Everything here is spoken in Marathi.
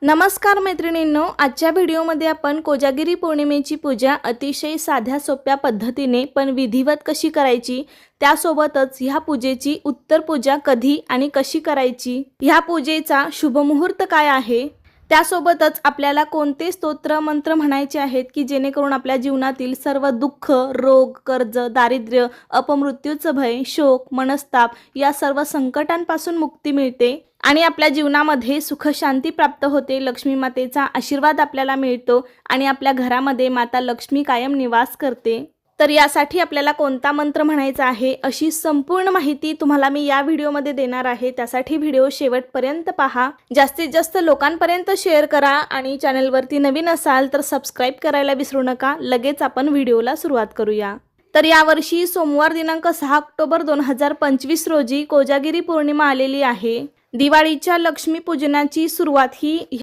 नमस्कार मैत्रिणींनो, आजच्या व्हिडिओमध्ये आपण कोजागिरी पौर्णिमेची पूजा अतिशय साध्या सोप्या पद्धतीने पण विधिवत कशी करायची, त्यासोबतच ह्या पूजेची उत्तर पूजा कधी आणि कशी करायची, ह्या पूजेचा शुभ मुहूर्त काय आहे, त्यासोबतच आपल्याला कोणते स्तोत्र मंत्र म्हणायचे आहेत की जेणेकरून आपल्या जीवनातील सर्व दुःख, रोग, कर्ज, दारिद्र्य, अपमृत्यूचं भय, शोक, मनस्ताप या सर्व संकटांपासून मुक्ती मिळते आणि आपल्या जीवनामध्ये सुख शांती प्राप्त होते, लक्ष्मी मातेचा आशीर्वाद आपल्याला मिळतो आणि आपल्या घरामध्ये माता लक्ष्मी कायम निवास करते। तर यासाठी आपल्याला कोणता मंत्र म्हणायचा आहे अशी संपूर्ण माहिती तुम्हाला मी या व्हिडिओमध्ये देणार आहे। त्यासाठी व्हिडिओ शेवटपर्यंत पहा, जास्तीत जास्त लोकांपर्यंत शेअर करा आणि चॅनलवरती नवीन असाल तर सबस्क्राइब करायला विसरू नका। लगेच आपण व्हिडिओला सुरुवात करूया। तर यावर्षी सोमवार दिनांक 6 ऑक्टोबर 2025 रोजी कोजागिरी पौर्णिमा आलेली आहे। दिवाळीच्या लक्ष्मी पूजनाची सुरुवात ही